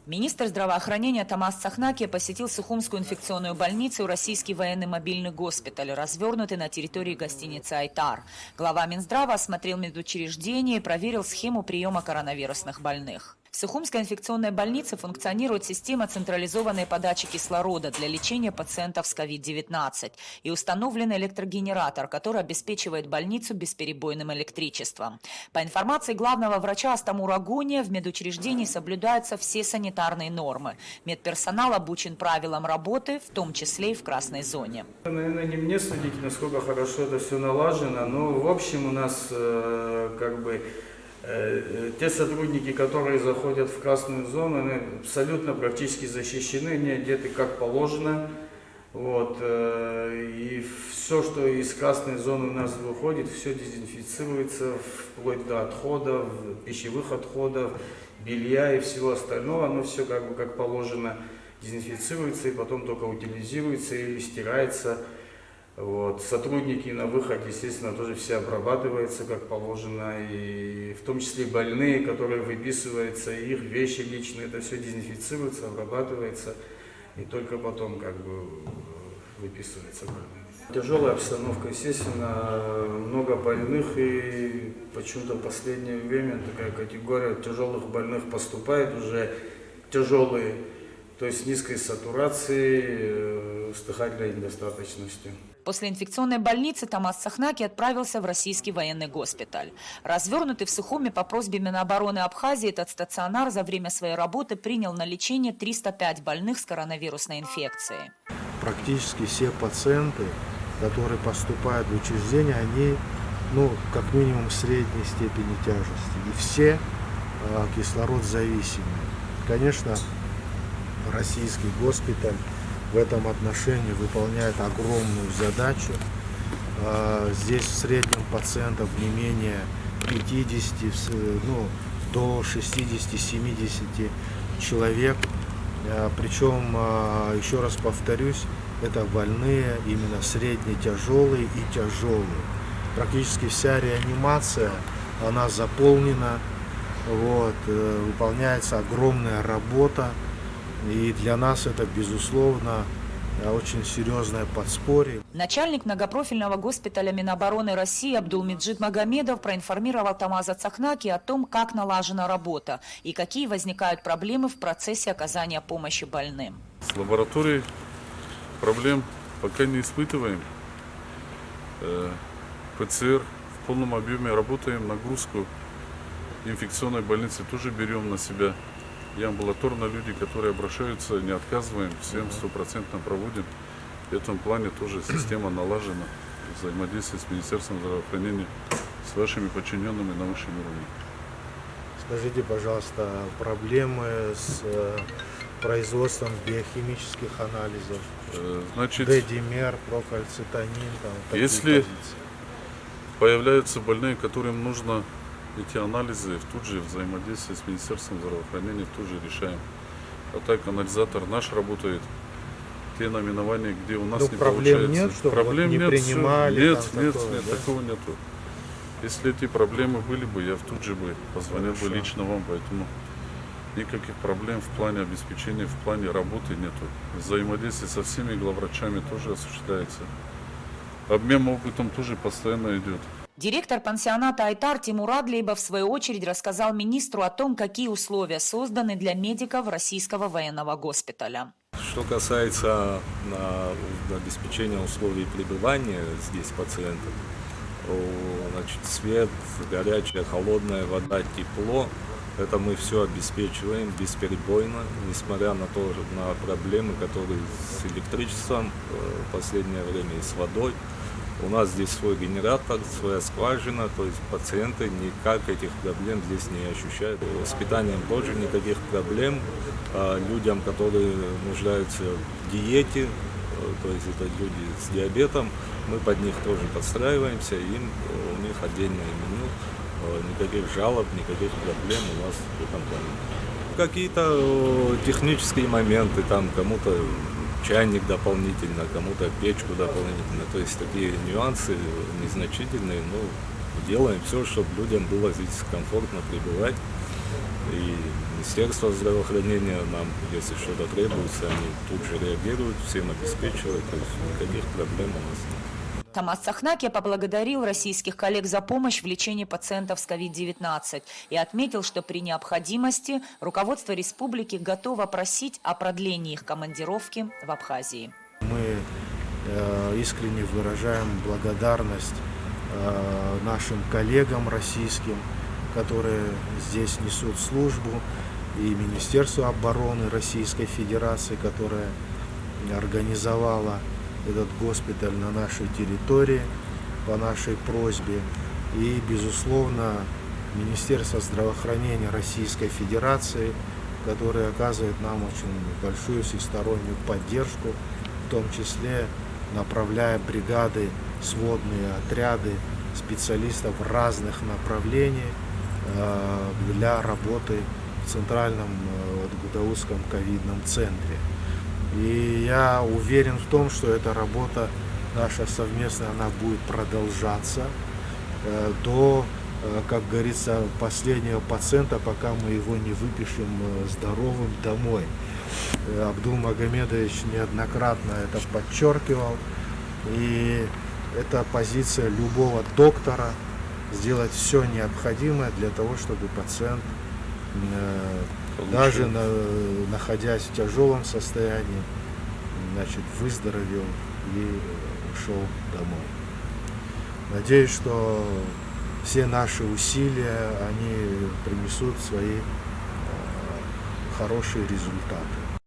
Министр здравоохранения Томас Цахнакия посетил Сухумскую инфекционную больницу и российский военный мобильный госпиталь, развернутый на территории гостиницы «Айтар». Глава Минздрава осмотрел медучреждение и проверил схему приема коронавирусных больных. В Сухумской инфекционной больнице функционирует система централизованной подачи кислорода для лечения пациентов с COVID-19 и установлен электрогенератор, который обеспечивает больницу бесперебойным электричеством. По информации главного врача Астамура Гуния, в медучреждении соблюдаются все санитарные нормы. Медперсонал обучен правилам работы, в том числе и в красной зоне. Наверное, не мне судить, насколько хорошо это все налажено, но в общем у нас те сотрудники, которые заходят в красную зону, они абсолютно практически защищены, они одеты как положено. И все, что из красной зоны у нас выходит, все дезинфицируется, вплоть до отходов, пищевых отходов, белья и всего остального. Оно все как положено дезинфицируется и потом только утилизируется или стирается. Сотрудники на выходе, естественно, тоже все обрабатываются как положено, и в том числе больные, которые выписываются, их вещи личные, это все дезинфицируется, обрабатывается, и только потом выписывается больные. Тяжелая обстановка, естественно, много больных, и почему-то в последнее время такая категория тяжелых больных поступает уже тяжелые, то есть с низкой сатурацией, с дыхательной недостаточностью. После инфекционной больницы Томас Цахнакия отправился в российский военный госпиталь. Развернутый в Сухуми по просьбе Минобороны Абхазии, этот стационар за время своей работы принял на лечение 305 больных с коронавирусной инфекцией. Практически все пациенты, которые поступают в учреждение, они, как минимум средней степени тяжести. И все кислород зависимые. Конечно, российский госпиталь в этом отношении выполняет огромную задачу. Здесь в среднем пациентов не менее 50, до 60-70 человек. Причем, еще раз повторюсь, это больные именно средне-тяжелые и тяжелые. Практически вся реанимация, она заполнена, выполняется огромная работа. И для нас это, безусловно, очень серьезное подспорье. Начальник многопрофильного госпиталя Минобороны России Абдулмеджид Магомедов проинформировал Томаса Цахнакия о том, как налажена работа и какие возникают проблемы в процессе оказания помощи больным. С лабораторией проблем пока не испытываем. ПЦР в полном объеме работаем, нагрузку инфекционной больницы тоже берем на себя. И амбулаторно люди, которые обращаются, не отказываем, всем стопроцентно проводим. В этом плане тоже система налажена, взаимодействие с Министерством здравоохранения, с вашими подчиненными на высшем уровне. Скажите, пожалуйста, проблемы с производством биохимических анализов, дедимер, прокальцитонин, если появляются больные, которым нужно эти анализы, тут же взаимодействие с Министерством здравоохранения тоже решаем. А так анализатор наш работает. Те наименования, где у нас не проблем получается. Нет, что проблем не нет, принимали? Нет, Да? такого нету. Если эти проблемы были бы, я тут же позвонил бы лично вам, поэтому никаких проблем в плане обеспечения, в плане работы нету. Взаимодействие со всеми главврачами тоже осуществляется. Обмен опытом тоже постоянно идет. Директор пансионата «Айтар» Тимур Адлеибов в свою очередь рассказал министру о том, какие условия созданы для медиков российского военного госпиталя. Что касается обеспечения условий пребывания здесь пациентов, свет, горячая, холодная вода, тепло, это мы все обеспечиваем бесперебойно, несмотря на проблемы, которые с электричеством в последнее время и с водой. У нас здесь свой генератор, своя скважина, то есть пациенты никак этих проблем здесь не ощущают. С питанием тоже никаких проблем. Людям, которые нуждаются в диете, то есть это люди с диабетом, мы под них тоже подстраиваемся, у них отдельное меню, никаких жалоб, никаких проблем у нас в этом плане. Какие-то технические моменты, там кому-то чайник дополнительно, кому-то печку дополнительно. То есть такие нюансы незначительные, но делаем все, чтобы людям было здесь комфортно пребывать и не Министерство здравоохранения нам, если что-то требуется, они тут же реагируют, всем обеспечивают, то есть никаких проблем у нас нет. Тамас Сахнаки поблагодарил российских коллег за помощь в лечении пациентов с COVID-19 и отметил, что при необходимости руководство республики готово просить о продлении их командировки в Абхазии. Мы искренне выражаем благодарность нашим коллегам российским, которые здесь несут службу, и Министерству обороны Российской Федерации, которая организовала этот госпиталь на нашей территории по нашей просьбе, и, безусловно, Министерство здравоохранения Российской Федерации, которое оказывает нам очень большую всестороннюю поддержку, в том числе направляя бригады, сводные отряды специалистов разных направлений для работы в Центральном Гудаутском ковидном центре. И я уверен в том, что эта работа наша совместная, она будет продолжаться до, как говорится, последнего пациента, пока мы его не выпишем здоровым домой. Абдул Магомедович неоднократно это подчеркивал, и это позиция любого доктора — сделать все необходимое для того, чтобы пациент, даже находясь в тяжелом состоянии, значит, выздоровел и ушел домой. Надеюсь, что все наши усилия, они принесут свои хорошие результаты.